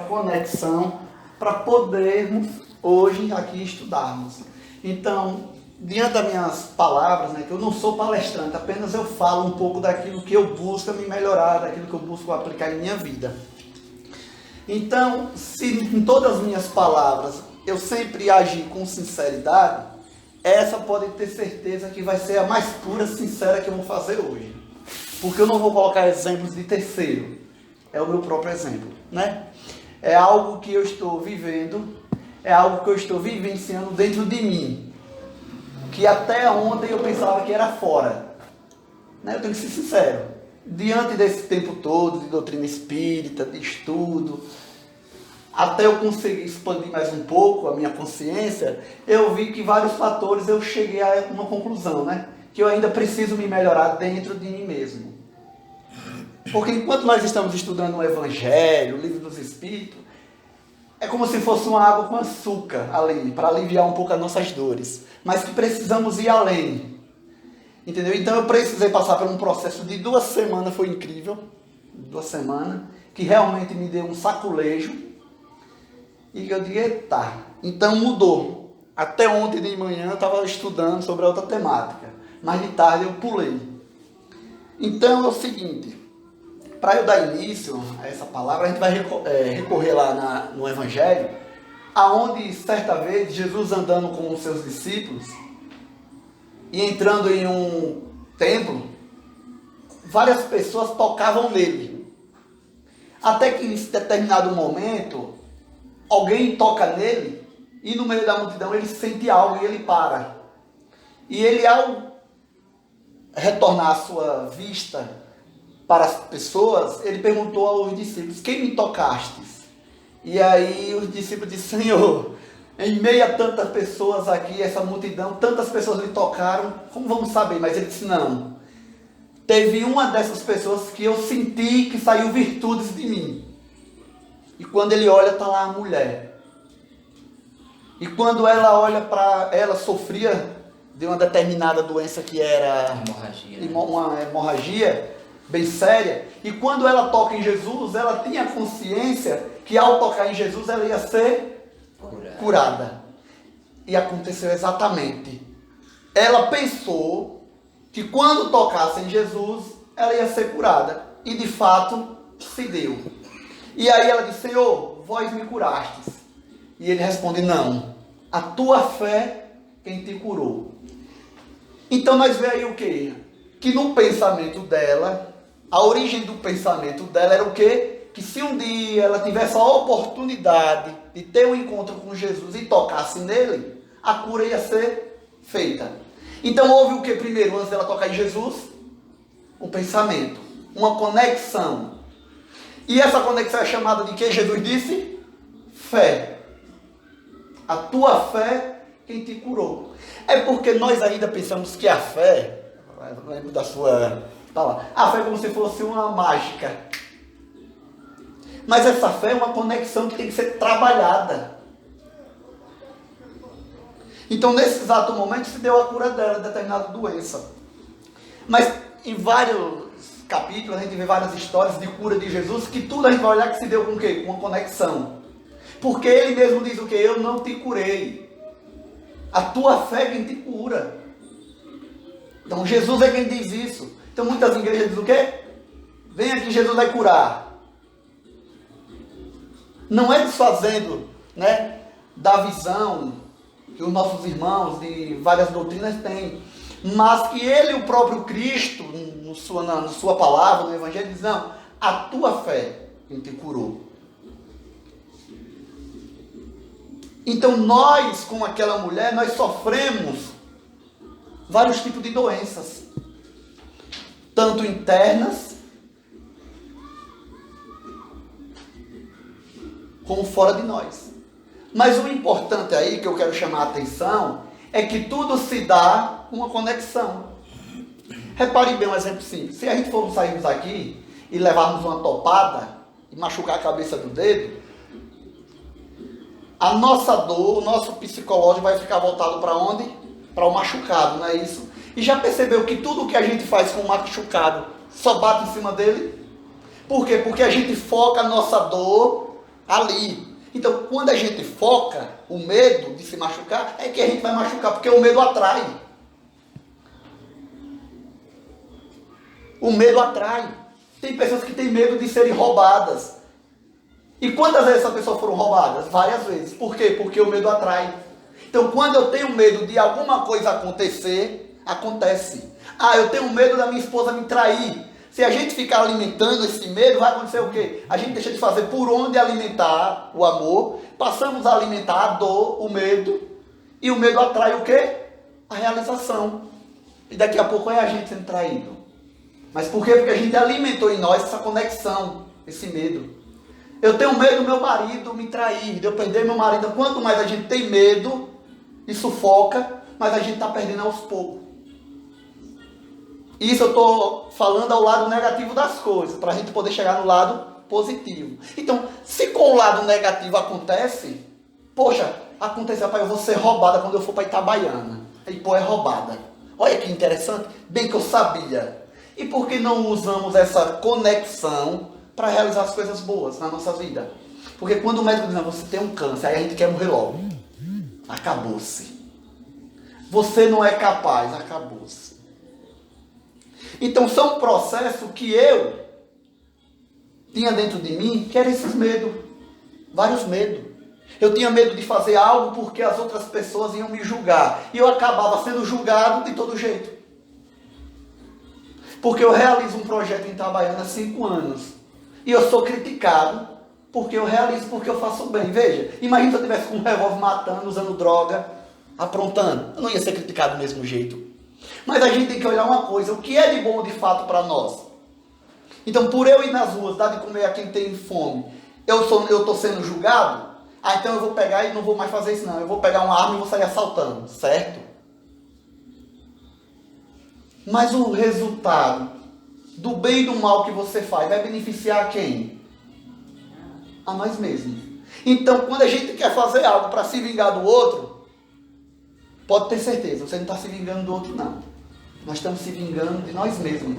Conexão para podermos hoje aqui estudarmos. Então, diante das minhas palavras, que eu não sou palestrante, apenas eu falo um pouco daquilo que eu busco me melhorar, daquilo que eu busco aplicar em minha vida. Então, se em todas as minhas palavras eu sempre agir com sinceridade, essa pode ter certeza que vai ser a mais pura, sincera que eu vou fazer hoje. Porque eu não vou colocar exemplos de terceiro, é o meu próprio exemplo, É algo que eu estou vivendo, é algo que eu estou vivenciando dentro de mim, que até ontem eu pensava que era fora. Eu tenho que ser sincero, diante desse tempo todo de doutrina espírita, de estudo, até eu conseguir expandir mais um pouco a minha consciência, eu vi que vários fatores eu cheguei a uma conclusão, que eu ainda preciso me melhorar dentro de mim mesmo. Porque enquanto nós estamos estudando o Evangelho, o Livro dos Espíritos, é como se fosse uma água com açúcar ali, para aliviar um pouco as nossas dores. Mas que precisamos ir além. Entendeu? Então eu precisei passar por um processo de 2 semanas, foi incrível. 2 semanas, que realmente me deu um saculejo. E eu digo, eita, então mudou. Até ontem de manhã eu estava estudando sobre outra temática. Mas de tarde eu pulei. Então é o seguinte, para eu dar início a essa palavra, a gente vai recorrer lá no Evangelho, aonde certa vez Jesus andando com os seus discípulos e entrando em um templo, várias pessoas tocavam nele. Até que em determinado momento, alguém toca nele e no meio da multidão ele sente algo e ele para. E ele, ao retornar a sua vista para as pessoas, ele perguntou aos discípulos, quem me tocastes? E aí os discípulos disseram, Senhor, em meio a tantas pessoas aqui, essa multidão, tantas pessoas lhe tocaram, como vamos saber? Mas ele disse, não, teve uma dessas pessoas que eu senti que saiu virtudes de mim. E quando ele olha, está lá a mulher. E quando ela olha para ela, sofria de uma determinada doença que era uma hemorragia bem séria, e quando ela toca em Jesus, ela tinha consciência que ao tocar em Jesus ela ia ser curada. E aconteceu exatamente. Ela pensou que quando tocasse em Jesus, ela ia ser curada. E de fato, se deu. E aí ela disse, Senhor, vós me curastes. E ele responde, não, a tua fé quem te curou. Então nós vemos aí o quê? Que no pensamento dela, a origem do pensamento dela era o quê? Que se um dia ela tivesse a oportunidade de ter um encontro com Jesus e tocasse nele, a cura ia ser feita. Então houve o que primeiro, antes dela tocar em Jesus? Um pensamento, uma conexão. E essa conexão é chamada de que Jesus disse? Fé. A tua fé quem te curou. É porque nós ainda pensamos que a fé, eu lembro da sua palavra, a fé é como se fosse uma mágica. Mas essa fé é uma conexão que tem que ser trabalhada. Então nesse exato momento se deu a cura dela, de determinada doença. Mas em vários capítulos a gente vê várias histórias de cura de Jesus, que tudo a gente vai olhar que se deu com o quê? Com uma conexão. Porque ele mesmo diz o quê? Eu não te curei. A tua fé é quem te cura. Então Jesus é quem diz isso. Então muitas igrejas dizem o quê? Vem aqui, Jesus vai curar. Não é desfazendo, da visão que os nossos irmãos de várias doutrinas têm, mas que ele, o próprio Cristo, na sua palavra, no Evangelho, diz, não, a tua fé quem te curou. Então nós, como aquela mulher, nós sofremos vários tipos de doenças, tanto internas, como fora de nós. Mas o importante aí, que eu quero chamar a atenção, é que tudo se dá com uma conexão. Repare bem um exemplo simples. Se a gente for sairmos aqui e levarmos uma topada e machucar a cabeça do dedo, a nossa dor, o nosso psicológico vai ficar voltado para onde? Para o machucado, não é isso? E já percebeu que tudo o que a gente faz com o machucado só bate em cima dele? Por quê? Porque a gente foca a nossa dor ali. Então, quando a gente foca o medo de se machucar, é que a gente vai machucar, porque o medo atrai. O medo atrai. Tem pessoas que têm medo de serem roubadas. E quantas vezes essas pessoas foram roubadas? Várias vezes. Por quê? Porque o medo atrai. Então, quando eu tenho medo de alguma coisa acontecer, acontece. Ah, eu tenho medo da minha esposa me trair. Se a gente ficar alimentando esse medo, vai acontecer o quê? A gente deixa de fazer por onde alimentar o amor, passamos a alimentar a dor, o medo, e o medo atrai o quê? A realização. E daqui a pouco é a gente sendo traído. Mas por quê? Porque a gente alimentou em nós essa conexão, esse medo. Eu tenho medo do meu marido me trair, de eu perder meu marido. Quanto mais a gente tem medo e sufoca, mais a gente está perdendo aos poucos. Isso eu estou falando ao lado negativo das coisas, para a gente poder chegar no lado positivo. Então, se com o lado negativo acontece, poxa, acontece, rapaz, eu vou ser roubada quando eu for para Itabaiana. Aí, pô, é roubada. Olha que interessante, bem que eu sabia. E por que não usamos essa conexão para realizar as coisas boas na nossa vida? Porque quando o médico diz, não, você tem um câncer, aí a gente quer morrer logo. Acabou-se. Você não é capaz, acabou-se. Então são processos que eu tinha dentro de mim, que eram esses medos. Vários medos. Eu tinha medo de fazer algo porque as outras pessoas iam me julgar. E eu acabava sendo julgado de todo jeito. Porque eu realizo um projeto em Itabaiana há 5 anos. E eu sou criticado porque eu realizo, porque eu faço bem. Veja, imagina se eu estivesse com um revólver matando, usando droga, aprontando. Eu não ia ser criticado do mesmo jeito. Mas a gente tem que olhar uma coisa, o que é de bom de fato para nós? Então, por eu ir nas ruas, dar de comer a quem tem fome, eu estou sendo julgado? Ah, então eu vou pegar e não vou mais fazer isso não. Eu vou pegar uma arma e vou sair assaltando, certo? Mas o resultado do bem e do mal que você faz vai beneficiar quem? A nós mesmos. Então, quando a gente quer fazer algo para se vingar do outro, pode ter certeza, você não está se vingando do outro não. Nós estamos se vingando de nós mesmos.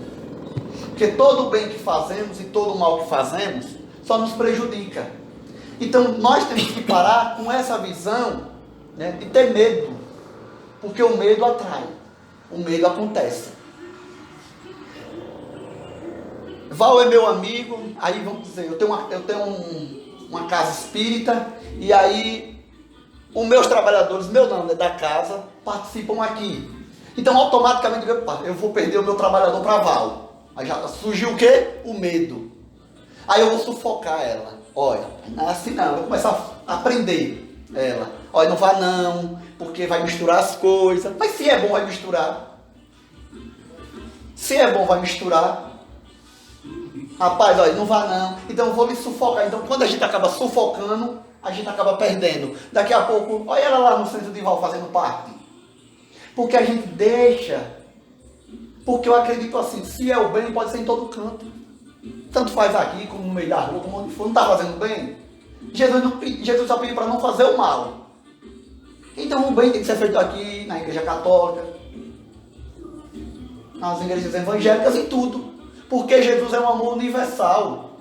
Porque todo o bem que fazemos e todo o mal que fazemos só nos prejudica. Então nós temos que parar com essa visão, né, de ter medo. Porque o medo atrai. O medo acontece. Val é meu amigo, aí vamos dizer, eu tenho uma casa espírita, e aí os meus trabalhadores, meu não, né, da casa, participam aqui. Então automaticamente eu vou perder o meu trabalhador para Val. Aí já surgiu o quê? O medo. Aí eu vou sufocar ela. Olha, não é assim não, eu vou começar a aprender ela. Olha, não vá não, porque vai misturar as coisas. Mas se é bom, vai misturar. Se é bom, vai misturar. Rapaz, olha, não vá não. Então eu vou me sufocar. Então quando a gente acaba sufocando, a gente acaba perdendo. Daqui a pouco, olha ela lá no centro de Val fazendo parte. Porque a gente deixa. Porque eu acredito assim, se é o bem, pode ser em todo canto. Tanto faz aqui, como no meio da rua, como onde for. Não está fazendo bem? Jesus só pediu para não fazer o mal. Então o bem tem que ser feito aqui, na igreja católica, nas igrejas evangélicas e tudo. Porque Jesus é um amor universal.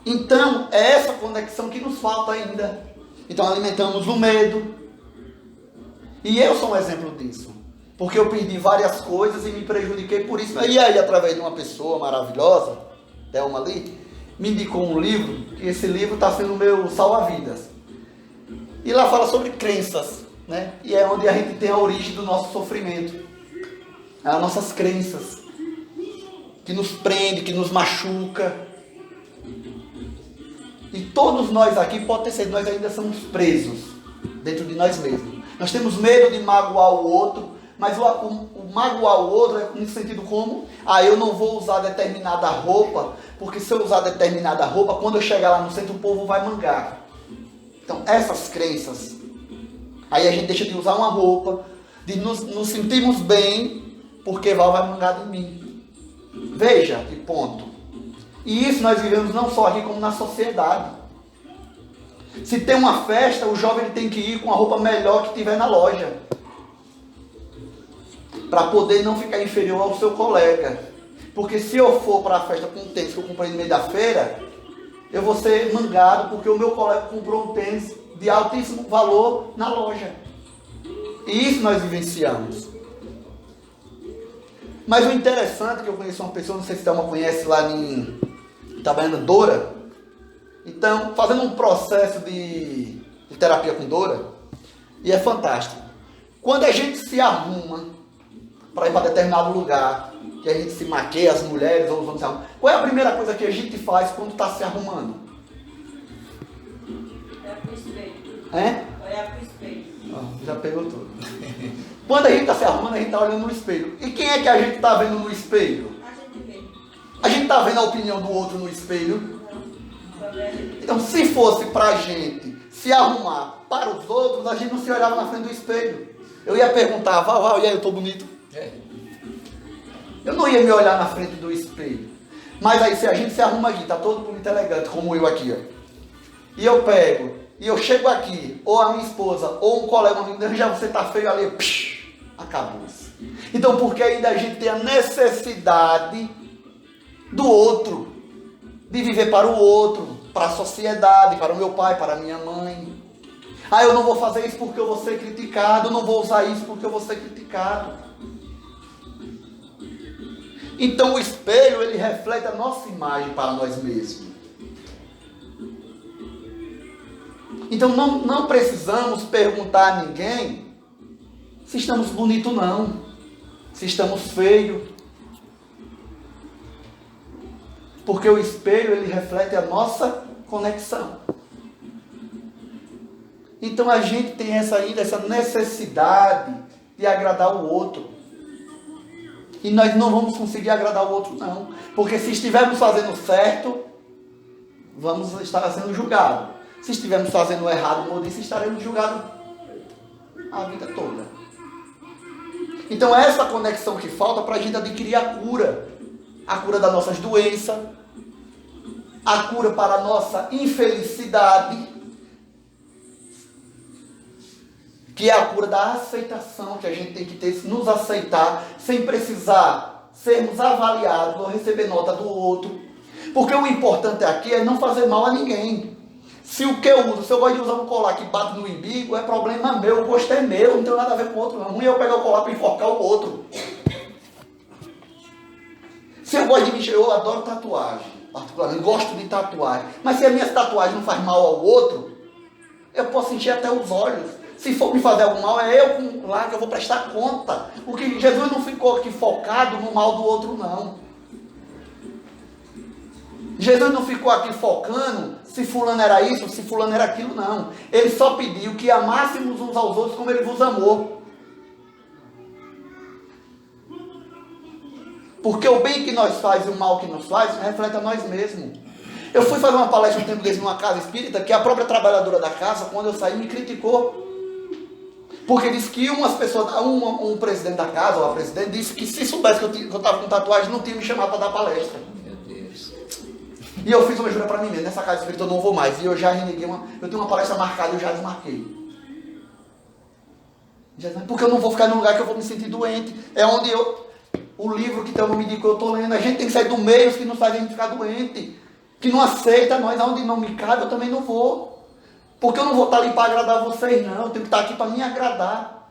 Então, é essa conexão que nos falta ainda. Então, alimentamos o medo. E eu sou um exemplo disso. Porque eu perdi várias coisas e me prejudiquei por isso. E aí, através de uma pessoa maravilhosa, Thelma ali, me indicou um livro, que esse livro está sendo o meu salva-vidas. E lá fala sobre crenças, né? E é onde a gente tem a origem do nosso sofrimento. As nossas crenças, que nos prende, que nos machuca. E todos nós aqui, pode ter sido, nós ainda somos presos dentro de nós mesmos. Nós temos medo de magoar o outro, mas o magoar o outro é no sentido como? Ah, eu não vou usar determinada roupa, porque se eu usar determinada roupa, quando eu chegar lá no centro, o povo vai mangar. Então, essas crenças, aí a gente deixa de usar uma roupa, de nos sentirmos bem, porque Val vai mangar de mim. Veja que ponto. E isso nós vivemos não só aqui, como na sociedade. Se tem uma festa, o jovem tem que ir com a roupa melhor que tiver na loja. Para poder não ficar inferior ao seu colega. Porque se eu for para a festa com um tênis que eu comprei no meio da feira, eu vou ser mangado porque o meu colega comprou um tênis de altíssimo valor na loja. E isso nós vivenciamos. Mas o interessante é que eu conheço uma pessoa, não sei se Thelma conhece, lá em Itabaiana, Dora. Então, fazendo um processo de terapia com Dora, e é fantástico. Quando a gente se arruma para ir para determinado lugar, que a gente se maqueia, as mulheres ou os homens se arrumam, qual é a primeira coisa que a gente faz quando está se arrumando? Olhar pro espelho. É? Olhar pro espelho. Já pegou tudo. Quando a gente está se arrumando, a gente está olhando no espelho. E quem é que a gente está vendo no espelho? A gente vê. A gente está vendo a opinião do outro no espelho. Não. Só vê a gente. Então, se fosse para a gente se arrumar para os outros, a gente não se olhava na frente do espelho. Eu ia perguntar, Val, e aí, eu estou bonito? Eu não ia me olhar na frente do espelho. Mas aí, se a gente se arruma aqui, está todo bonito, elegante, como eu aqui, ó. E eu pego, e eu chego aqui, ou a minha esposa, ou um colega, um amigo, já você está feio ali, acabou-se. Então, porque ainda a gente tem a necessidade do outro, de viver para o outro, para a sociedade, para o meu pai, para a minha mãe. Eu não vou fazer isso porque eu vou ser criticado, eu não vou usar isso porque eu vou ser criticado. Então o espelho, ele reflete a nossa imagem para nós mesmos. Então não precisamos perguntar a ninguém se estamos bonitos não, se estamos feios. Porque o espelho, ele reflete a nossa conexão. Então a gente tem ainda essa necessidade de agradar o outro. E nós não vamos conseguir agradar o outro não. Porque se estivermos fazendo certo, vamos estar sendo julgados. Se estivermos fazendo errado, como eu disse, estaremos julgados a vida toda. Então essa conexão que falta para a gente adquirir a cura. A cura das nossas doenças. A cura para a nossa infelicidade. Que é a cura da aceitação, que a gente tem que ter, nos aceitar, sem precisar sermos avaliados ou receber nota do outro. Porque o importante aqui é não fazer mal a ninguém. Se o que eu uso, se eu gosto de usar um colar que bate no umbigo, é problema meu, o gosto é meu, não tem nada a ver com o outro. Não é eu pegar o colar para enforcar o outro. Se eu gosto de mexer, eu adoro tatuagem, particularmente, gosto de tatuagem. Mas se a minha tatuagem não faz mal ao outro, eu posso encher até os olhos. Se for me fazer algum mal, é eu lá que eu vou prestar conta. Porque Jesus não ficou aqui focado no mal do outro, não. Jesus não ficou aqui focando se fulano era isso, se fulano era aquilo, não. Ele só pediu que amássemos uns aos outros como ele vos amou. Porque o bem que nós faz e o mal que nos faz reflete a nós mesmos. Eu fui fazer uma palestra um tempo desse numa casa espírita, que a própria trabalhadora da casa, quando eu saí, me criticou. Porque disse que umas pessoas, um presidente da casa, ou a presidente, disse que se soubesse que eu estava com tatuagem, não tinha me chamado para dar palestra. Meu Deus. E eu fiz uma jura para mim mesmo, nessa casa espírita eu não vou mais. E eu já reneguei eu tenho uma palestra marcada e eu já desmarquei. Porque eu não vou ficar num lugar que eu vou me sentir doente. É onde o livro que Thelma me indicou, eu estou lendo, a gente tem que sair do meio que nos faz a gente ficar doente. Que não aceita nós, aonde não me cabe, eu também não vou. Porque eu não vou estar ali para agradar vocês, não. Eu tenho que estar aqui para me agradar.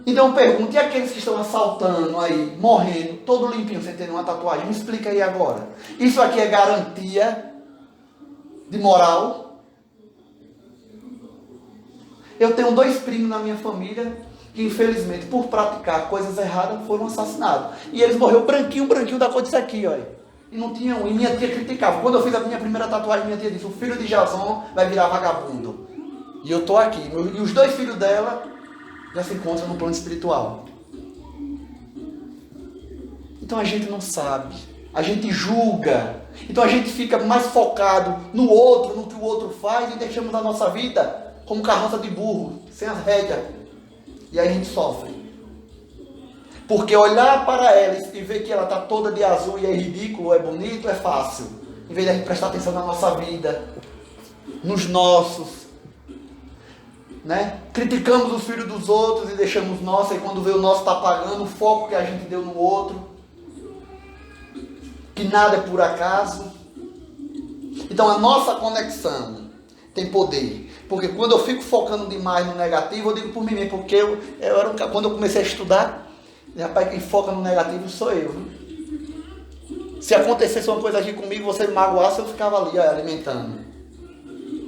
Então eu pergunto, e aqueles que estão assaltando aí, morrendo, todo limpinho, sem ter nenhuma tatuagem? Me explica aí agora. Isso aqui é garantia de moral? Eu tenho 2 primos na minha família que, infelizmente, por praticar coisas erradas, foram assassinados. E eles morreram branquinho da cor disso aqui, olha. E não tinha um. E minha tia criticava. Quando eu fiz a minha primeira tatuagem, minha tia disse: o filho de Jason vai virar vagabundo. E eu estou aqui. E os 2 filhos dela já se encontram no plano espiritual. Então a gente não sabe. A gente julga. Então a gente fica mais focado no outro, no que o outro faz, e deixamos a nossa vida como carroça de burro, sem as rédeas. E aí a gente sofre. Porque olhar para ela e ver que ela está toda de azul e é ridículo, é bonito, é fácil. Em vez de a gente prestar atenção na nossa vida, nos nossos. Né? Criticamos os filhos dos outros e deixamos nosso, e quando vê o nosso está pagando o foco que a gente deu no outro. que nada é por acaso. Então a nossa conexão tem poder. Porque quando eu fico focando demais no negativo, eu digo por mim mesmo, porque quando eu comecei a estudar, rapaz, quem foca no negativo sou eu. Viu? Se acontecesse uma coisa aqui comigo, você me magoasse, eu ficava ali alimentando.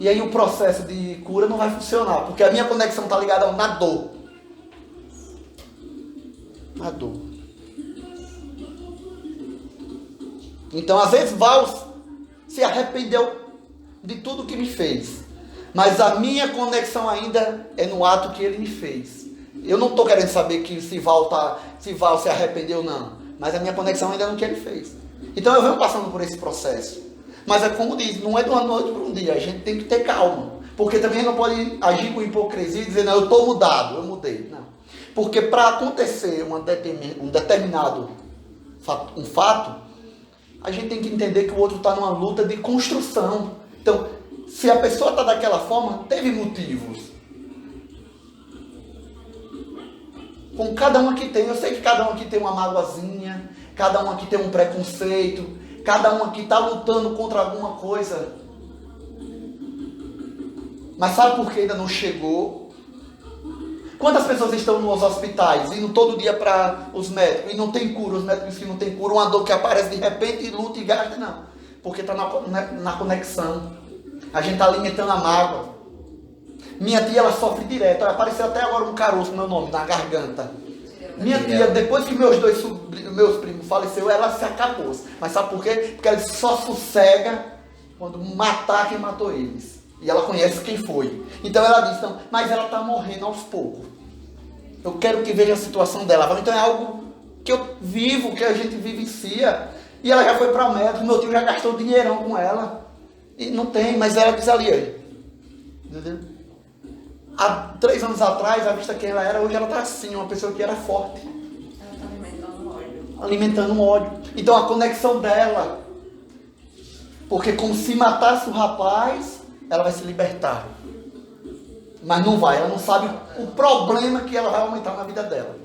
E aí o processo de cura não vai funcionar, porque a minha conexão está ligada na dor. Na dor. Então às vezes Val se arrependeu de tudo que me fez. Mas a minha conexão ainda é no ato que ele me fez. Eu não estou querendo saber que se Val se arrependeu ou não. Mas a minha conexão ainda é no que ele fez. Então eu venho passando por esse processo. Mas é como diz, não é de uma noite para um dia. A gente tem que ter calma. Porque também não pode agir com hipocrisia e dizer, não, eu estou mudado, eu mudei. Não. Porque para acontecer um determinado fato, a gente tem que entender que o outro está numa luta de construção. Então, se a pessoa está daquela forma, teve motivos. Com cada um aqui tem, eu sei que cada um aqui tem uma mágoazinha, cada um aqui tem um preconceito, cada um aqui está lutando contra alguma coisa. Mas sabe por que ainda não chegou? Quantas pessoas estão nos hospitais, indo todo dia para os médicos, e não tem cura, os médicos que não tem cura, uma dor que aparece de repente e luta e gasta, não. Porque está na conexão. A gente está alimentando a mágoa. Minha tia, ela sofre direto. Apareceu até agora um caroço, meu nome, na garganta. Minha tia, depois que meus primos faleceram, ela se acabou. Mas sabe por quê? Porque ela só sossega quando matar quem matou eles. E ela conhece quem foi. Então ela diz, não, mas ela está morrendo aos poucos. Eu quero que veja a situação dela. Então é algo que eu vivo, que a gente vivencia. E ela já foi para o médico, meu tio já gastou dinheirão com ela. E não tem, mas ela diz ali, entendeu? Há 3 anos atrás, a vista quem ela era, hoje ela está assim, uma pessoa que era forte. Ela está alimentando ódio. Alimentando um ódio. Então a conexão dela, porque como se matasse o rapaz, ela vai se libertar. Mas não vai, ela não sabe o problema que ela vai aumentar na vida dela.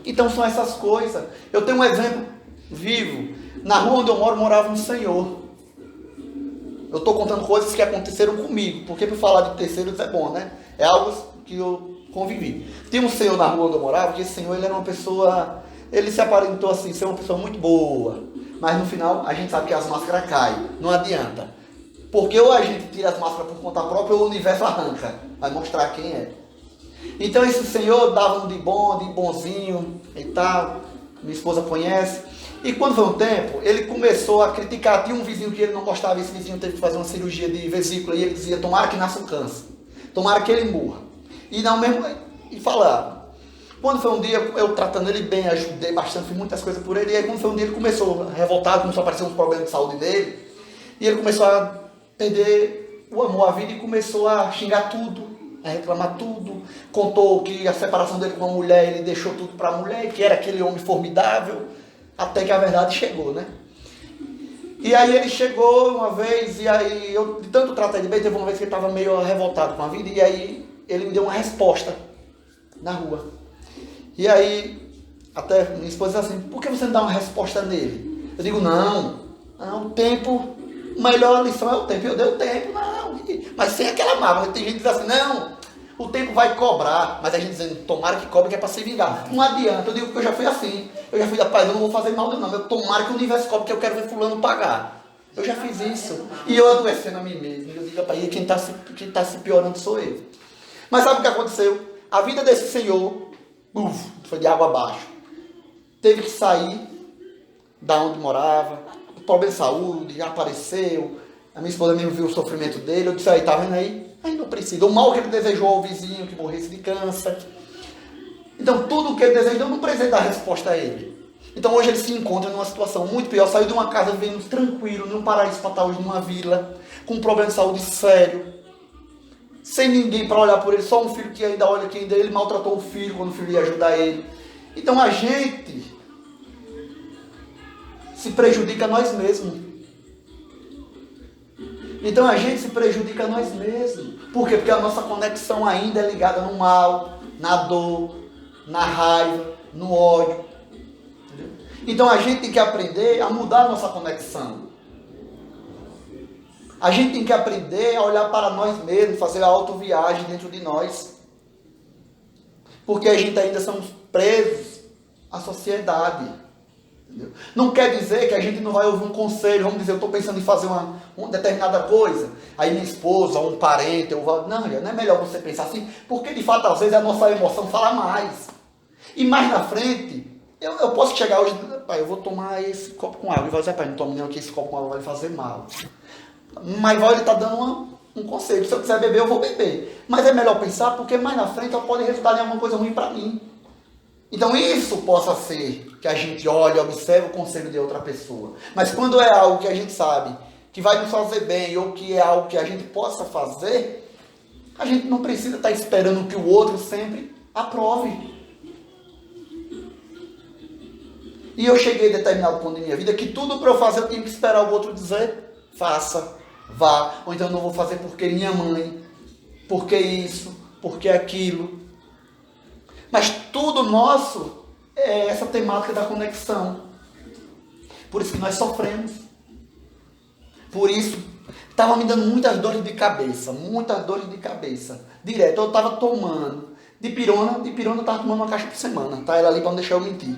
Então são essas coisas. Eu tenho um exemplo vivo. Na rua onde eu moro, morava um senhor. Eu estou contando coisas que aconteceram comigo, porque para falar de terceiros é bom, né? É algo que eu convivi. Tinha um senhor na rua onde eu morava, que esse senhor ele era uma pessoa, ele se aparentou assim, ser uma pessoa muito boa, mas no final a gente sabe que as máscaras caem, não adianta. Porque ou a gente tira as máscaras por conta própria ou o universo arranca, vai mostrar quem é. Então esse senhor dava um de bom, de bonzinho e tal, minha esposa conhece. E quando foi um tempo, ele começou a criticar. Tinha um vizinho que ele não gostava, esse vizinho teve que fazer uma cirurgia de vesícula e ele dizia, tomara que nasça um câncer, tomara que ele morra. E não mesmo, e falava. Quando foi um dia, eu tratando ele bem, ajudei bastante, fiz muitas coisas por ele, e aí quando foi um dia ele começou revoltado, começou a aparecer uns problemas de saúde dele, e ele começou a perder o amor à vida e começou a xingar tudo, a reclamar tudo, contou que a separação dele com a mulher, ele deixou tudo para a mulher, que era aquele homem formidável, até que a verdade chegou, né? E aí ele chegou uma vez, e aí eu de tanto tratar ele bem, teve uma vez que ele estava meio revoltado com a vida, e aí ele me deu uma resposta na rua. E aí, até minha esposa disse assim, por que você não dá uma resposta nele? Eu digo, não, o tempo, a melhor lição é o tempo. Eu dei o tempo, não, mas sem aquela mágoa. Tem gente que diz assim, não, o tempo vai cobrar, mas a gente dizendo, tomara que cobre, que é para se vingar. Não adianta, eu digo que eu já fui assim. Eu já fui da paz, eu não vou fazer mal não, eu tomara que o universo cobre, que eu quero ver fulano pagar. Eu já fiz isso. E eu adoecendo a mim mesmo. Eu digo, rapaz, quem está se piorando sou eu. Mas sabe o que aconteceu? A vida desse senhor, foi de água abaixo. Teve que sair da onde morava, problema de saúde, já apareceu. A minha esposa mesmo viu o sofrimento dele. Eu disse, aí, tá vendo aí? Aí não precisa. O mal que ele desejou ao vizinho, que morresse de câncer. Então, tudo o que ele desejou, eu não precisei dar resposta a ele. Então, hoje ele se encontra numa situação muito pior. Saiu de uma casa vivendo tranquilo, num paraíso para estar hoje numa vila, com um problema de saúde sério, sem ninguém para olhar por ele, só um filho que ainda olha quem dele, ele maltratou o filho quando o filho ia ajudar ele. Então, a gente se prejudica a nós mesmos. Então a gente se prejudica a nós mesmos. Por quê? Porque a nossa conexão ainda é ligada no mal, na dor, na raiva, no ódio. Entendeu? Então a gente tem que aprender a mudar a nossa conexão. A gente tem que aprender a olhar para nós mesmos, fazer a autoviagem dentro de nós. Porque a gente ainda somos presos à sociedade. Entendeu? Não quer dizer que a gente não vai ouvir um conselho, vamos dizer, eu estou pensando em fazer uma determinada coisa, aí minha esposa, um parente, não é melhor você pensar assim, porque de fato às vezes a nossa emoção fala mais. E mais na frente, eu posso chegar hoje, pai, eu vou tomar esse copo com água, e vai dizer, pai, não tome não, que esse copo com água vai fazer mal. Mas ele está dando um conselho, se eu quiser beber, eu vou beber. Mas é melhor pensar, porque mais na frente pode resultar em alguma coisa ruim para mim. Então isso possa ser que a gente olhe, observe o conselho de outra pessoa. Mas quando é algo que a gente sabe que vai nos fazer bem, ou que é algo que a gente possa fazer, a gente não precisa estar esperando que o outro sempre aprove. E eu cheguei a determinado ponto da minha vida que tudo para eu fazer eu tinha que esperar o outro dizer, faça, vá, ou então eu não vou fazer porque minha mãe, porque isso, porque aquilo. Mas tudo nosso é essa temática da conexão. Por isso que nós sofremos. Por isso, estava me dando muitas dores de cabeça. Direto, eu estava tomando. De pirona eu estava tomando uma caixa por semana. Tá? Ela ali para não deixar eu mentir.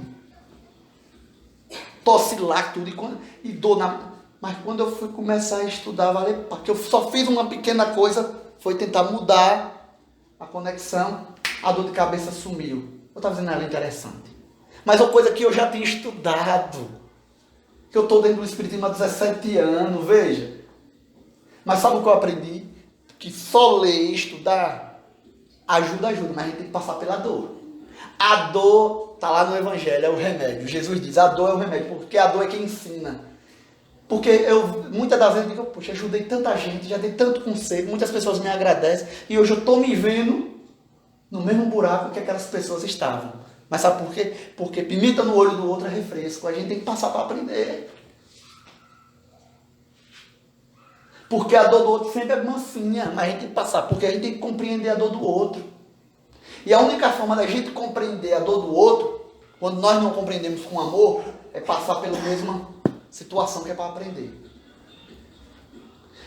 Tosse lá, tudo. E dor na... Mas quando eu fui começar a estudar, porque eu só fiz uma pequena coisa, foi tentar mudar a conexão. A dor de cabeça sumiu. Eu estava dizendo, ela é interessante. Mas é uma coisa que eu já tinha estudado. Que eu estou dentro do Espiritismo há 17 anos, veja. Mas sabe o que eu aprendi? Que só ler e estudar ajuda, mas a gente tem que passar pela dor. A dor está lá no Evangelho, é o remédio. Jesus diz, a dor é o remédio, porque a dor é quem ensina. Porque eu, muitas das vezes, digo, poxa, ajudei tanta gente, já dei tanto conselho, muitas pessoas me agradecem, e hoje eu estou me vendo no mesmo buraco que aquelas pessoas estavam. Mas sabe por quê? Porque pimenta no olho do outro é refresco. A gente tem que passar para aprender. Porque a dor do outro sempre é mansinha, mas a gente tem que passar, porque a gente tem que compreender a dor do outro. E a única forma da gente compreender a dor do outro, quando nós não compreendemos com amor, é passar pela mesma situação que é para aprender.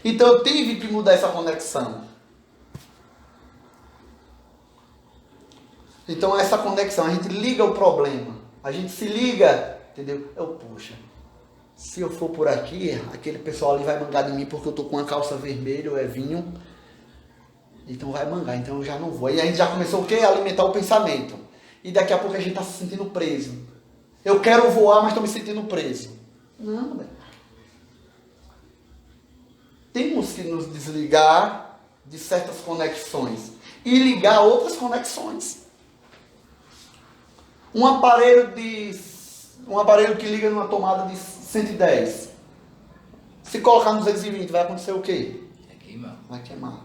Então eu tive que mudar essa conexão. Então essa conexão, a gente liga o problema, a gente se liga, entendeu? Puxa, se eu for por aqui, aquele pessoal ali vai mangar de mim porque eu tô com uma calça vermelha ou é vinho, então vai mangar, então eu já não vou. E a gente já começou o quê? A alimentar o pensamento. E daqui a pouco a gente está se sentindo preso. Eu quero voar, mas estou me sentindo preso. Não, velho. Temos que nos desligar de certas conexões e ligar outras conexões. Um aparelho que liga numa tomada de 110. Se colocar no 220, vai acontecer o quê? Vai queimar.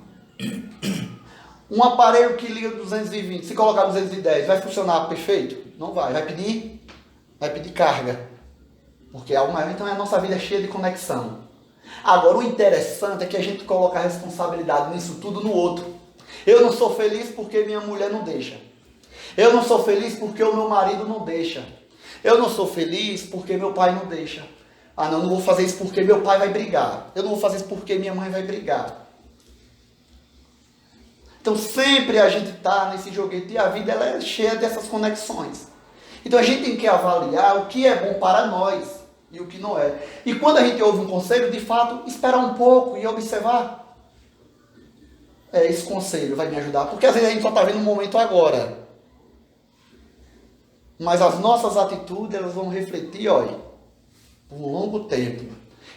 Um aparelho que liga no 220, se colocar no 210, vai funcionar perfeito? Não vai. Vai pedir carga. Porque algo maior, então a nossa vida é cheia de conexão. Agora, o interessante é que a gente coloca a responsabilidade nisso tudo no outro. Eu não sou feliz porque minha mulher não deixa. Eu não sou feliz porque o meu marido não deixa. Eu não sou feliz porque meu pai não deixa. Não vou fazer isso porque meu pai vai brigar. Eu não vou fazer isso porque minha mãe vai brigar. Então sempre a gente está nesse joguete e a vida ela é cheia dessas conexões. Então a gente tem que avaliar o que é bom para nós e o que não é. E quando a gente ouve um conselho, de fato, esperar um pouco e observar. Esse conselho vai me ajudar. Porque às vezes a gente só está vendo o momento agora. Mas as nossas atitudes, elas vão refletir, olha, por um longo tempo.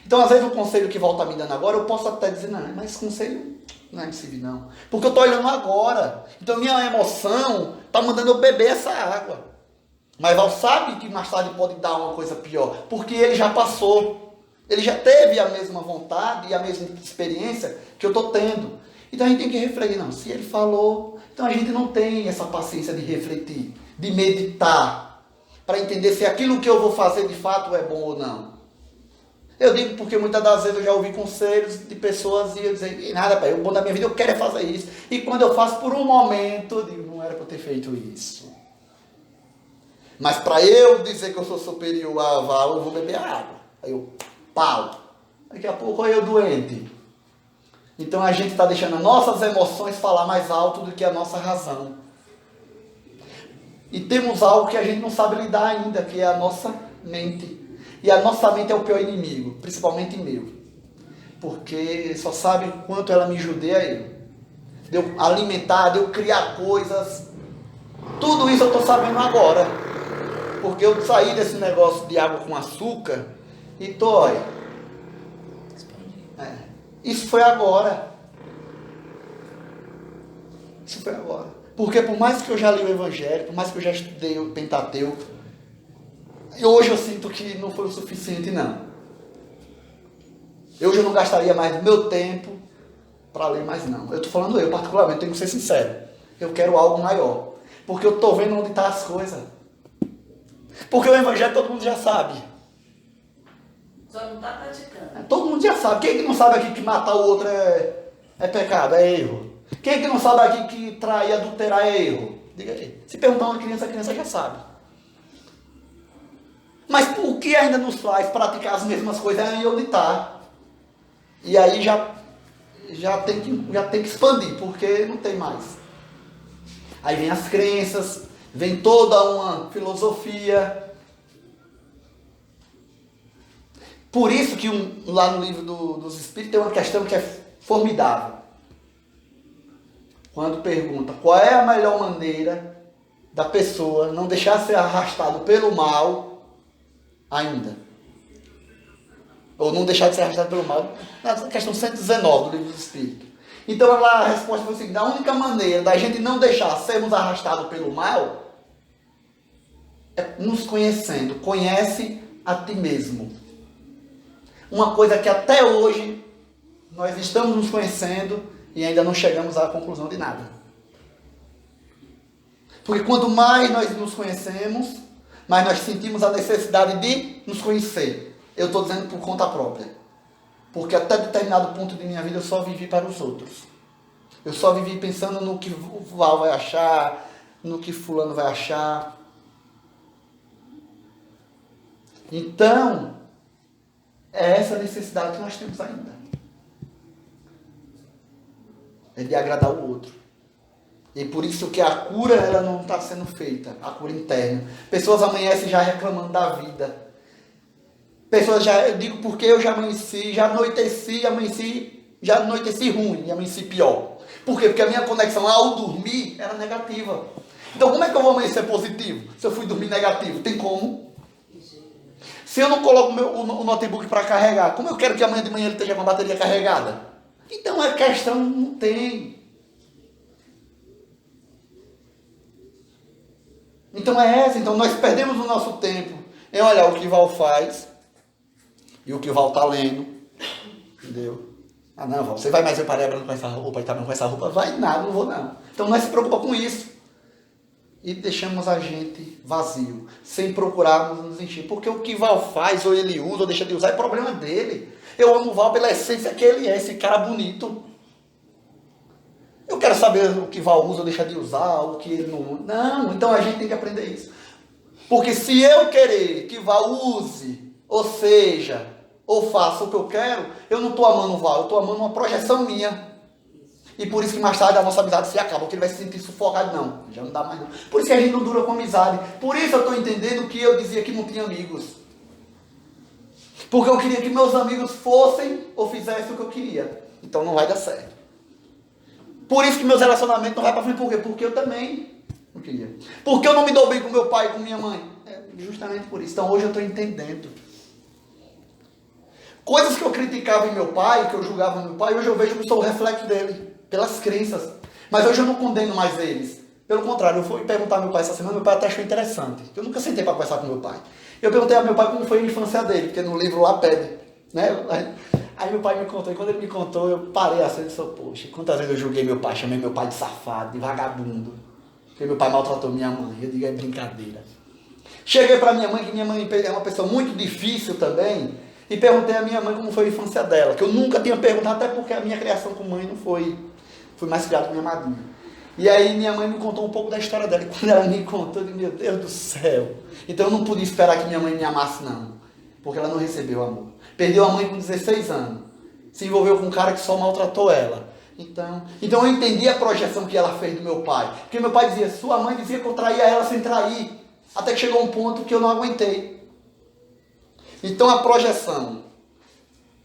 Então, às vezes, o conselho que volta me dando agora, eu posso até dizer, não, mas esse conselho não é possível, não. Porque eu estou olhando agora. Então, minha emoção está mandando eu beber essa água. Mas Val sabe que mais tarde pode dar uma coisa pior. Porque ele já passou. Ele já teve a mesma vontade e a mesma experiência que eu estou tendo. Então, a gente tem que refletir. Não, se ele falou, então a gente não tem essa paciência de refletir, de meditar, para entender se aquilo que eu vou fazer de fato é bom ou não. Eu digo porque muitas das vezes eu já ouvi conselhos de pessoas e eu dizer, nada, pai, o bom da minha vida eu quero é fazer isso. E quando eu faço por um momento, eu digo, não era para eu ter feito isso. Mas para eu dizer que eu sou superior a Val, eu vou beber água. Aí eu, pau. Daqui a pouco eu doente. Então a gente está deixando as nossas emoções falar mais alto do que a nossa razão. E temos algo que a gente não sabe lidar ainda, que é a nossa mente. E a nossa mente é o pior inimigo, principalmente meu. Porque só sabe o quanto ela me judia eu. De eu alimentar, de eu criar coisas. Tudo isso eu estou sabendo agora. Porque eu saí desse negócio de água com açúcar e tô, olha. Isso foi agora. Isso foi agora. Porque por mais que eu já li o Evangelho, por mais que eu já estudei o Pentateuco, hoje eu sinto que não foi o suficiente, não. Hoje eu não gastaria mais do meu tempo para ler mais, não. Eu estou falando eu, particularmente, tenho que ser sincero. Eu quero algo maior. Porque eu estou vendo onde estão as coisas. Porque o Evangelho todo mundo já sabe. Só não está praticando. Todo mundo já sabe. Quem é que não sabe aqui que matar o outro é pecado, é erro? Quem é que não sabe aqui que trair, adulterar é erro? Diga aí. Se perguntar a uma criança, a criança já sabe. Mas o que ainda nos faz praticar as mesmas coisas é onde está. E aí já tem que expandir, porque não tem mais. Aí vem as crenças, vem toda uma filosofia. Por isso que lá no livro dos Espíritos tem uma questão que é formidável. Quando pergunta qual é a melhor maneira da pessoa não deixar ser arrastado pelo mal ainda. Ou não deixar de ser arrastado pelo mal. Na questão 119 do livro dos Espíritos. Então a resposta foi o seguinte: a única maneira da gente não deixar sermos arrastados pelo mal é nos conhecendo. Conhece a ti mesmo. Uma coisa que até hoje nós estamos nos conhecendo e ainda não chegamos à conclusão de nada. Porque quanto mais nós nos conhecemos, mais nós sentimos a necessidade de nos conhecer. Eu estou dizendo por conta própria. Porque até determinado ponto de minha vida eu só vivi para os outros. Eu só vivi pensando no que o Val vai achar, no que fulano vai achar. Então, é essa necessidade que nós temos ainda. É de agradar o outro. E por isso que a cura ela não está sendo feita, a cura interna. Pessoas amanhecem já reclamando da vida. Pessoas já, eu digo porque eu já amanheci, já anoiteci ruim, e amanheci pior. Por quê? Porque a minha conexão ao dormir era negativa. Então como é que eu vou amanhecer positivo? Se eu fui dormir negativo, tem como? Se eu não coloco o notebook para carregar, como eu quero que amanhã de manhã ele esteja com a bateria carregada? Então a questão não tem. Então é essa. Então nós perdemos o nosso tempo em olhar o que Val faz e o que Val está lendo. Entendeu? Ah não, Val, você vai mais ver para branco com essa roupa e tá com essa roupa? Vai nada, não vou não. Então nós se preocupa com isso. E deixamos a gente vazio, sem procurarmos nos encher. Porque o que Val faz, ou ele usa, ou deixa de usar, é problema dele. Eu amo o Val pela essência que ele é, esse cara bonito. Eu quero saber o que Val usa ou deixa de usar, o que ele não usa. Não, então a gente tem que aprender isso. Porque se eu querer que Val use, ou seja, ou faça o que eu quero, eu não estou amando o Val, eu estou amando uma projeção minha. E por isso que mais tarde a nossa amizade se acaba, porque ele vai se sentir sufocado. Não, já não dá mais não. Por isso que a gente não dura com amizade. Por isso eu estou entendendo que eu dizia que não tinha amigos. Porque eu queria que meus amigos fossem ou fizessem o que eu queria. Então não vai dar certo. Por isso que meus relacionamentos não vai para frente. Por quê? Porque eu também não queria. Porque eu não me dou bem com meu pai e com minha mãe. É justamente por isso. Então hoje eu estou entendendo. Coisas que eu criticava em meu pai, que eu julgava em meu pai, hoje eu vejo que eu sou o reflexo dele. Pelas crenças. Mas hoje eu não condeno mais eles. Pelo contrário, eu fui perguntar ao meu pai essa semana, meu pai até achou interessante. Eu nunca sentei para conversar com meu pai. Eu perguntei ao meu pai como foi a infância dele, porque no livro lá pede. Né? Aí meu pai me contou, e quando ele me contou, eu parei assim e disse, poxa, quantas vezes eu julguei meu pai, chamei meu pai de safado, de vagabundo. Porque meu pai maltratou minha mãe. Eu digo, é brincadeira. Cheguei para minha mãe, que minha mãe é uma pessoa muito difícil também, e perguntei à minha mãe como foi a infância dela, que eu nunca tinha perguntado, até porque a minha criação com mãe não foi... Fui mais criado com minha madrinha. E aí minha mãe me contou um pouco da história dela. E quando ela me contou, eu disse, meu Deus do céu. Então eu não podia esperar que minha mãe me amasse, não. Porque ela não recebeu amor. Perdeu a mãe com 16 anos. Se envolveu com um cara que só maltratou ela. Então eu entendi a projeção que ela fez do meu pai. Porque meu pai dizia, sua mãe dizia que eu traía ela sem trair. Até que chegou um ponto que eu não aguentei. Então a projeção.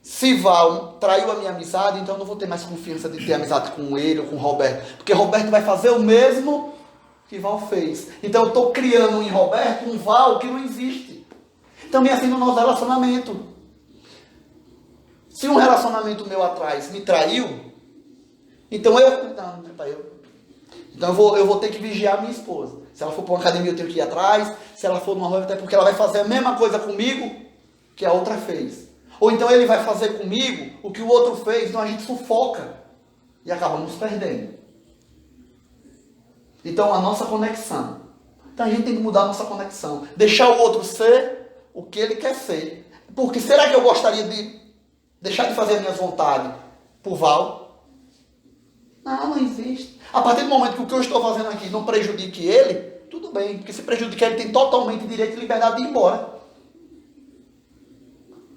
Se Val traiu a minha amizade, então eu não vou ter mais confiança de ter amizade com ele ou com o Roberto. Porque Roberto vai fazer o mesmo que Val fez. Então eu estou criando em Roberto um Val que não existe. Também assim no nosso relacionamento. Se um relacionamento meu atrás me traiu, então eu vou ter que vigiar a minha esposa. Se ela for para uma academia eu tenho que ir atrás. Se ela for numa rua, até porque ela vai fazer a mesma coisa comigo que a outra fez. Ou então ele vai fazer comigo o que o outro fez, então a gente sufoca e acabamos perdendo. Então a nossa conexão. Então a gente tem que mudar a nossa conexão. Deixar o outro ser o que ele quer ser. Porque será que eu gostaria de deixar de fazer as minhas vontades por Val? Não existe. A partir do momento que o que eu estou fazendo aqui não prejudique ele, tudo bem. Porque se prejudicar, ele tem totalmente direito e liberdade de ir embora.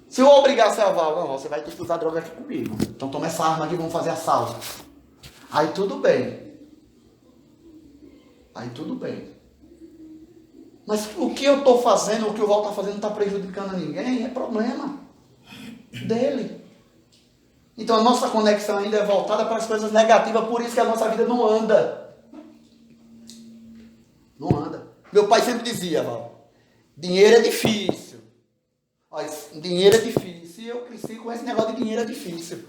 Se eu obrigasse a Val, não, você vai ter que usar droga aqui comigo. Então toma essa arma aqui, vamos fazer assalto. Aí tudo bem. Mas o que eu estou fazendo, o que o Val está fazendo, não está prejudicando a ninguém, é problema dele. Então a nossa conexão ainda é voltada para as coisas negativas, por isso que a nossa vida não anda. Não anda. Meu pai sempre dizia, Val, dinheiro é difícil. Mas dinheiro é difícil. E eu cresci com esse negócio de dinheiro é difícil.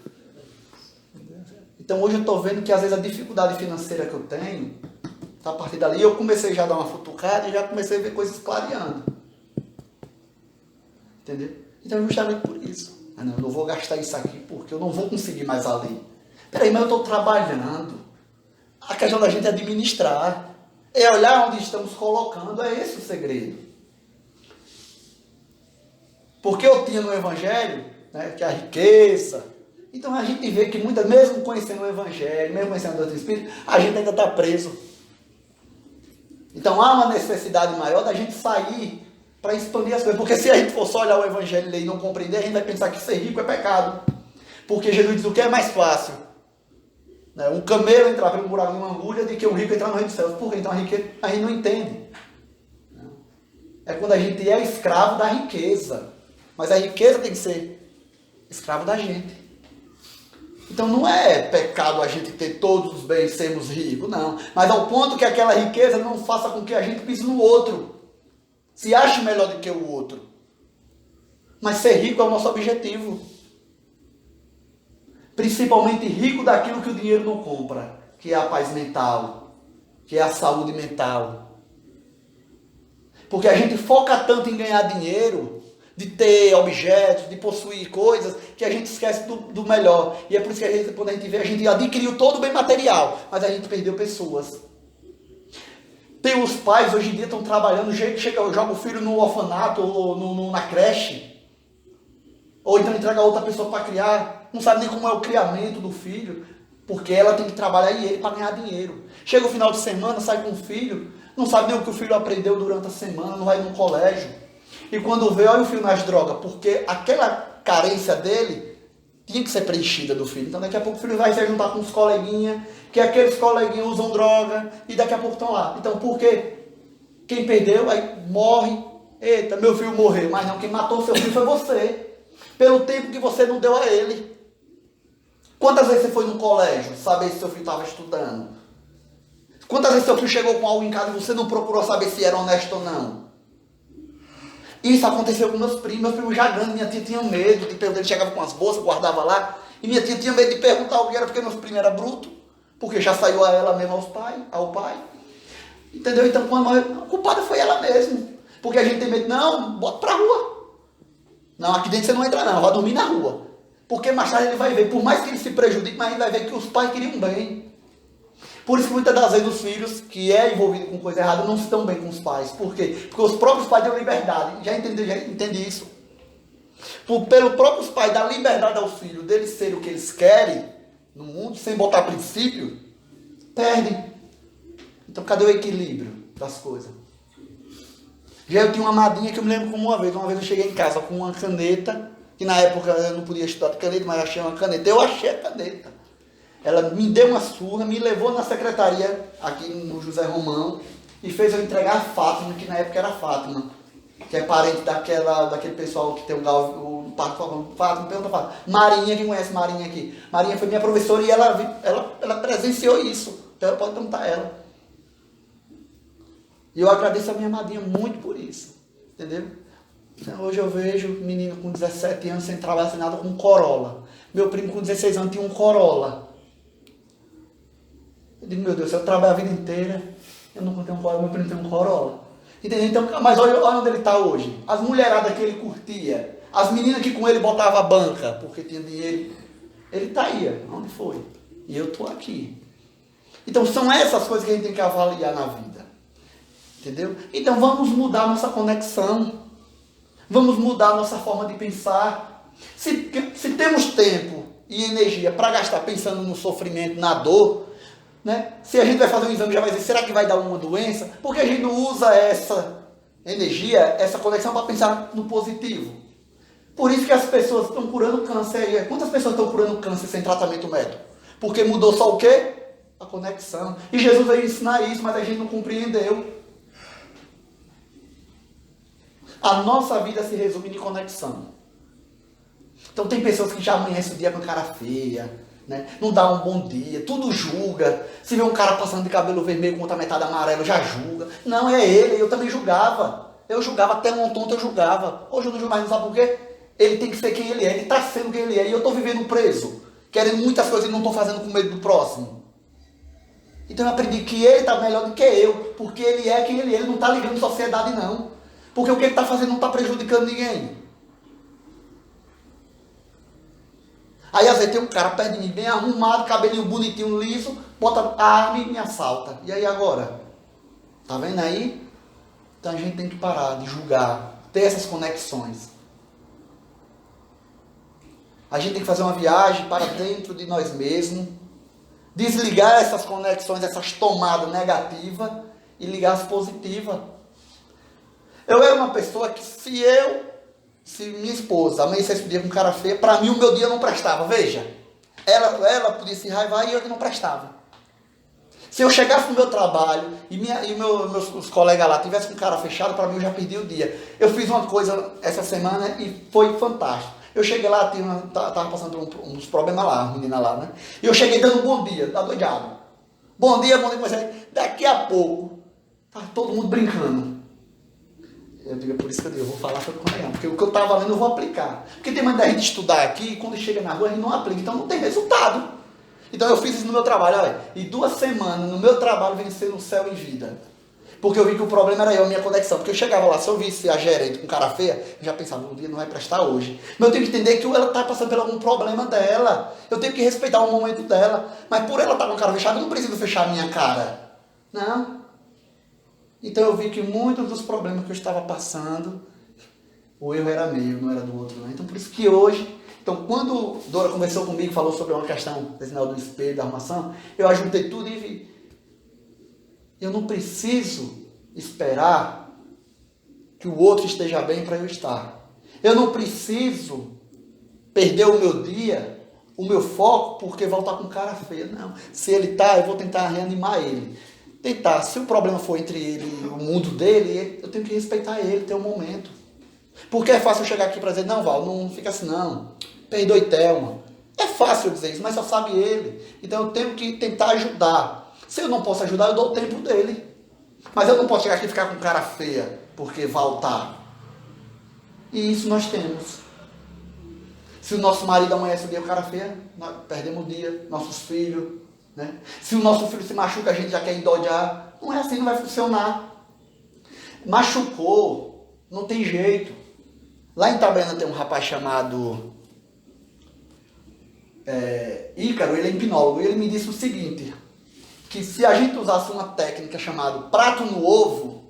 Então hoje eu estou vendo que às vezes a dificuldade financeira que eu tenho, a partir dali eu comecei já a dar uma futucada e já comecei a ver coisas clareando. Entendeu? Então justamente por isso. Eu não vou gastar isso aqui porque eu não vou conseguir mais ali. Peraí, mas eu estou trabalhando. A questão da gente é administrar. É olhar onde estamos colocando. É esse o segredo. Porque eu tinha no Evangelho, né, que a riqueza. Então a gente vê que muitas, mesmo conhecendo o Evangelho, mesmo conhecendo o Deus do Espírito, a gente ainda está preso. Então há uma necessidade maior da gente sair para expandir as coisas. Porque se a gente for só olhar o Evangelho e ler e não compreender, a gente vai pensar que ser rico é pecado. Porque Jesus diz o que é mais fácil. Né? Um camelo entrar pelo buraco de uma agulha do que um rico entrar no reino dos céus. Por quê? Então a gente não entende. É quando a gente é escravo da riqueza. Mas a riqueza tem que ser escravo da gente. Então não é pecado a gente ter todos os bens e sermos ricos, não. Mas ao ponto que aquela riqueza não faça com que a gente pise no outro. Se ache melhor do que o outro. Mas ser rico é o nosso objetivo. Principalmente rico daquilo que o dinheiro não compra. Que é a paz mental. Que é a saúde mental. Porque a gente foca tanto em ganhar dinheiro, de ter objetos, de possuir coisas, que a gente esquece do melhor. E é por isso que quando a gente vê, a gente adquiriu todo o bem material, mas a gente perdeu pessoas. Tem os pais, hoje em dia, estão trabalhando, joga o filho no orfanato ou na creche, ou então entrega outra pessoa para criar, não sabe nem como é o criamento do filho, porque ela tem que trabalhar e ele para ganhar dinheiro. Chega o final de semana, sai com o filho, não sabe nem o que o filho aprendeu durante a semana, não vai no colégio. E quando vê, olha o filho nas drogas, porque aquela carência dele tinha que ser preenchida do filho. Então daqui a pouco o filho vai se juntar com os coleguinhas, que aqueles coleguinhas usam droga, e daqui a pouco estão lá. Então por quê? Quem perdeu, aí morre. Eita, meu filho morreu. Mas não, quem matou o seu filho foi você. Pelo tempo que você não deu a ele. Quantas vezes você foi no colégio saber se seu filho estava estudando? Quantas vezes seu filho chegou com algo em casa e você não procurou saber se era honesto ou não? Isso aconteceu com meus primos já grandes, minha tia tinha medo de perguntar, ele chegava com as bolsas, guardava lá, e minha tia tinha medo de perguntar o que era, porque meus primos eram brutos, porque já saiu a ela mesma ao pai. Entendeu? Então, quando a culpada foi ela mesma, porque a gente tem medo, não, bota pra rua. Não, aqui dentro você não entra não, vai dormir na rua. Porque mais tarde ele vai ver, por mais que ele se prejudique, mas ele vai ver que os pais queriam bem. Por isso que muitas das vezes os filhos que é envolvido com coisa errada não se dão bem com os pais. Por quê? Porque os próprios pais dão liberdade. Já entendi isso. Pelo próprios pais dar liberdade aos filhos deles serem o que eles querem no mundo, sem botar princípio, perdem. Então cadê o equilíbrio das coisas? Já eu tinha uma madrinha que eu me lembro como uma vez eu cheguei em casa com uma caneta, que na época eu não podia estudar de caneta, mas achei uma caneta. Eu achei a caneta. Ela me deu uma surra, me levou na secretaria, aqui no José Romão, e fez eu entregar a Fátima, que na época era Fátima, que é parente daquele pessoal que tem o Parque Fátima, pergunta Fátima. Marinha, quem conhece Marinha aqui? Marinha foi minha professora e ela presenciou isso, então ela pode perguntar a ela. E eu agradeço a minha madrinha muito por isso, entendeu? Hoje eu vejo menino com 17 anos sem trabalhar, sem nada, com um Corolla. Meu primo com 16 anos tinha um Corolla. Eu digo, meu Deus, se eu trabalho a vida inteira, eu não tenho um Corolla, meu primo tem um Corolla. Entendeu? Então, mas olha onde ele está hoje. As mulheradas que ele curtia, as meninas que com ele botava a banca, porque tinha dinheiro, ele está aí, onde foi? E eu estou aqui. Então são essas coisas que a gente tem que avaliar na vida. Entendeu? Então vamos mudar nossa conexão. Vamos mudar nossa forma de pensar. Se temos tempo e energia para gastar pensando no sofrimento, na dor, né? Se a gente vai fazer um exame já vai dizer, será que vai dar uma doença? Porque a gente não usa essa energia, essa conexão para pensar no positivo. Por isso que as pessoas estão curando câncer. Quantas pessoas estão curando câncer sem tratamento médico? Porque mudou só o quê? A conexão. E Jesus veio ensinar isso, mas a gente não compreendeu. A nossa vida se resume em conexão. Então tem pessoas que já amanhecem o dia com a cara feia, né? Não dá um bom dia, tudo julga. Se vê um cara passando de cabelo vermelho com outra metade amarelo, já julga. Não, é ele, eu também julgava. Eu julgava, até um tonto eu julgava. Hoje eu não julgo mais, não sabe por quê? Ele tem que ser quem ele é, ele está sendo quem ele é. E eu estou vivendo preso, querendo muitas coisas e não estou fazendo com medo do próximo. Então eu aprendi que ele está melhor do que eu, porque ele é quem ele é, ele não está ligando sociedade não. Porque o que ele está fazendo não está prejudicando ninguém. Aí às vezes tem um cara perto de mim, bem arrumado, cabelinho bonitinho, liso, bota a arma e me assalta. E aí agora? Tá vendo aí? Então a gente tem que parar de julgar, ter essas conexões. A gente tem que fazer uma viagem para dentro de nós mesmos, desligar essas conexões, essas tomadas negativas e ligar as positivas. Eu era uma pessoa que se minha esposa amanhecesse o dia com cara feia, para mim o meu dia não prestava, veja. Ela podia se raivar e eu que não prestava. Se eu chegasse no meu trabalho e meus colegas lá tivessem com cara fechado, para mim eu já perdi o dia. Eu fiz uma coisa essa semana e foi fantástico. Eu cheguei lá, tava passando por uns problemas lá, a menina lá, né? E eu cheguei dando um bom dia, tá doidado. Bom dia, comecei. Daqui a pouco, tá todo mundo brincando. Eu digo, é por isso que eu vou falar sobre o porque o que eu estava lendo eu vou aplicar. Porque tem maneira da gente estudar aqui e quando chega na rua a gente não aplica, então não tem resultado. Então eu fiz isso no meu trabalho, olha, e 2 semanas no meu trabalho vencer no céu em vida. Porque eu vi que o problema era eu, a minha conexão. Porque eu chegava lá, se eu visse a gerente com cara feia, eu já pensava, o dia não vai prestar hoje. Mas eu tenho que entender que ela está passando por algum problema dela. Eu tenho que respeitar o momento dela. Mas por ela estar com a cara fechada, eu não preciso fechar a minha cara. Não. Então eu vi que muitos dos problemas que eu estava passando, o erro era meu, não era do outro. Né? Então por isso que hoje, quando Dora conversou comigo, falou sobre uma questão desse negócio do espelho, da armação, eu ajuntei tudo e vi. Eu não preciso esperar que o outro esteja bem para eu estar. Eu não preciso perder o meu dia, o meu foco, porque vai estar com cara feia. Não. Se ele está, eu vou tentar reanimar ele. Tentar, se o problema for entre ele e o mundo dele, eu tenho que respeitar ele, ter um momento. Porque é fácil eu chegar aqui para dizer, não, Val, não fica assim não, perdoe Thelma. É fácil eu dizer isso, mas só sabe ele. Então eu tenho que tentar ajudar. Se eu não posso ajudar, eu dou o tempo dele. Mas eu não posso chegar aqui e ficar com cara feia, porque Val tá. E isso nós temos. Se o nosso marido amanhece o dia com cara feia, nós perdemos o dia, nossos filhos. Né? Se o nosso filho se machuca, a gente já quer endodiar. Não é assim, não vai funcionar. Machucou, não tem jeito. Lá em Itabaiana tem um rapaz chamado Ícaro, ele é hipnólogo, e ele me disse o seguinte, que se a gente usasse uma técnica chamada prato no ovo,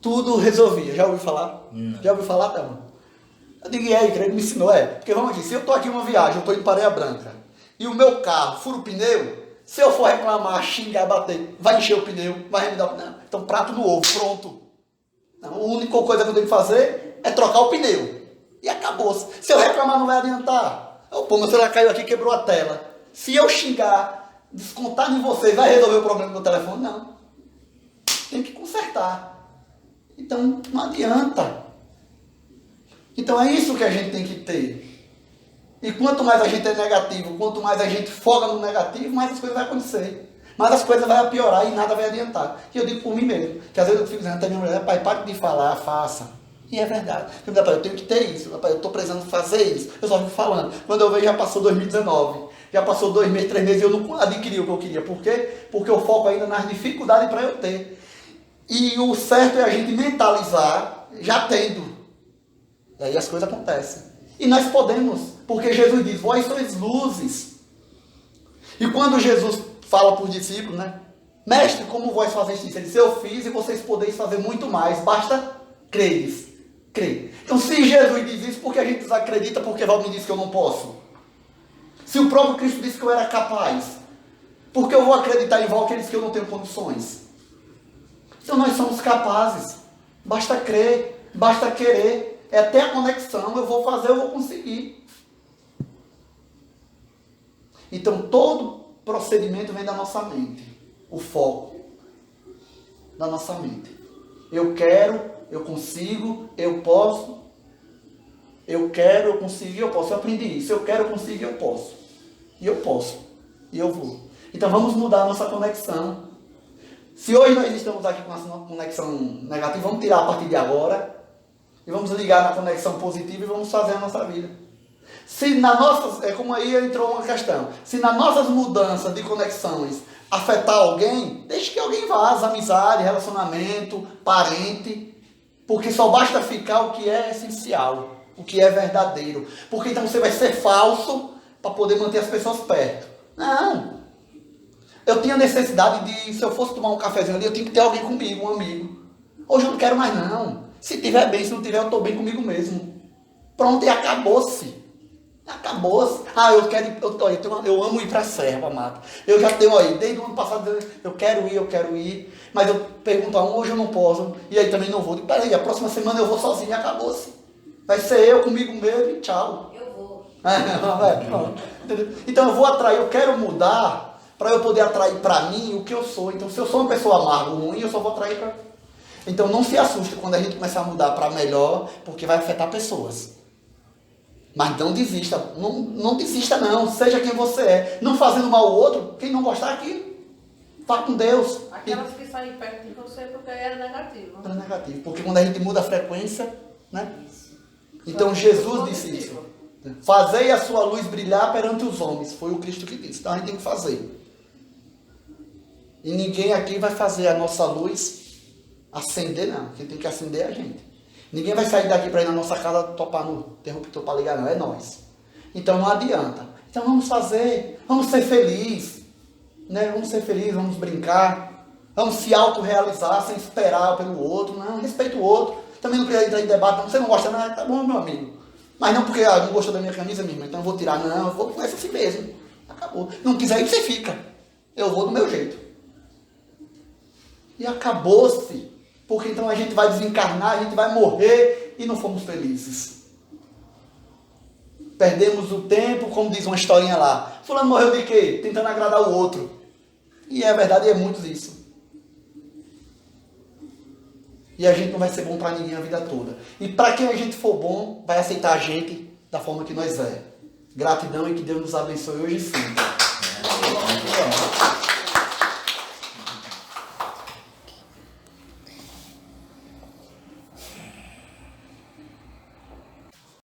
tudo resolvia. Já ouviu falar? Já ouviu falar, Thelma? Eu digo, e aí, ele me ensinou, porque vamos aqui, se eu estou aqui em uma viagem, eu estou indo para Areia Branca, e o meu carro fura o pneu, Se eu for reclamar, xingar, bater, vai encher o pneu, vai remendar o pneu. Então, prato no ovo, pronto. Não, a única coisa que eu tenho que fazer é trocar o pneu. E acabou-se. Se eu reclamar, não vai adiantar. Pô, meu celular caiu aqui e quebrou a tela. Se eu xingar, descontar em vocês, vai resolver o problema do meu telefone? Não. Tem que consertar. Então, não adianta. Então, é isso que a gente tem que ter. E quanto mais a gente é negativo, quanto mais a gente foca no negativo, mais as coisas vão acontecer. Mais as coisas vão piorar e nada vai adiantar. E eu digo por mim mesmo, que às vezes eu fico dizendo até minha mulher, pai, pare de falar, faça. E é verdade. Eu digo, pai, eu tenho que ter isso, pai, eu estou precisando fazer isso. Eu só fico falando. Quando eu vejo, já passou 2019. Já passou 2 meses, 3 meses e eu não adquiri o que eu queria. Por quê? Porque eu foco ainda nas dificuldades para eu ter. E o certo é a gente mentalizar já tendo. E aí as coisas acontecem. E nós podemos, porque Jesus diz, vós sois luzes. E quando Jesus fala para os discípulos, né? Mestre, como vós fazeste isso? Ele disse, eu fiz e vocês podeis fazer muito mais, basta creres. Crer. Então se Jesus diz isso, por que a gente desacredita? Porque Val me disse que eu não posso. Se o próprio Cristo disse que eu era capaz, por que eu vou acreditar em Val que ele disse que eu não tenho condições? Então nós somos capazes. Basta crer, basta querer. É até a conexão, eu vou fazer, eu vou conseguir. Então todo procedimento vem da nossa mente. O foco da nossa mente. Eu quero, eu consigo, eu posso. Eu quero, eu consigo, eu posso. Eu aprendi isso. Eu quero, eu consigo, eu posso. E eu posso. E eu vou. Então vamos mudar a nossa conexão. Se hoje nós estamos aqui com a nossa conexão negativa, vamos tirar a partir de agora. E vamos ligar na conexão positiva e vamos fazer a nossa vida. Se na nossas, é como aí entrou uma questão, se nas nossas mudanças de conexões afetar alguém, deixe que alguém vaza, amizade, relacionamento, parente, porque só basta ficar o que é essencial, o que é verdadeiro. Porque então você vai ser falso para poder manter as pessoas perto. Não. Eu tinha necessidade de, se eu fosse tomar um cafezinho ali, eu tinha que ter alguém comigo, um amigo. Hoje eu não quero mais não. Se tiver bem, se não tiver, eu estou bem comigo mesmo. Pronto, e acabou-se. Acabou-se. Ah, eu amo ir para a Serra, Mata. Eu já tenho aí, desde o ano passado, eu quero ir. Mas eu pergunto hoje eu não posso. E aí também não vou. Digo, peraí, a próxima semana eu vou sozinho e acabou-se. Vai ser eu comigo mesmo e tchau. Eu vou. Então eu vou atrair, eu quero mudar para eu poder atrair para mim o que eu sou. Então se eu sou uma pessoa amarga ou ruim, eu só vou atrair para... Então não se assuste quando a gente começar a mudar para melhor, porque vai afetar pessoas. Mas não desista, não desista não, seja quem você é. Não fazendo mal ao outro, quem não gostar aqui, vá com Deus. Aquelas que saem perto de você porque era negativo. Era negativo, porque quando a gente muda a frequência, né? Então Jesus disse isso. Fazei a sua luz brilhar perante os homens, foi o Cristo que disse. Então a gente tem que fazer. E ninguém aqui vai fazer a nossa luz acender, não. Quem tem que acender é a gente. Ninguém vai sair daqui para ir na nossa casa topar no interruptor para ligar, não. É nós. Então não adianta. Então vamos fazer. Vamos ser felizes. Né? Vamos ser felizes, vamos brincar. Vamos se autorrealizar sem esperar pelo outro. Não, respeita o outro. Também não queria entrar em debate. Não, você não gosta, não? Tá bom, meu amigo. Mas não porque não gostou da minha camisa mesmo. Então eu vou tirar. Não, eu vou com essa assim mesmo. Acabou. Não quiser ir, você fica. Eu vou do meu jeito. E acabou-se. Porque então a gente vai desencarnar, a gente vai morrer e não fomos felizes. Perdemos o tempo, como diz uma historinha lá. Fulano morreu de quê? Tentando agradar o outro. E é verdade, é muito isso. E a gente não vai ser bom para ninguém a vida toda. E para quem a gente for bom, vai aceitar a gente da forma que nós é. Gratidão e que Deus nos abençoe hoje e sempre.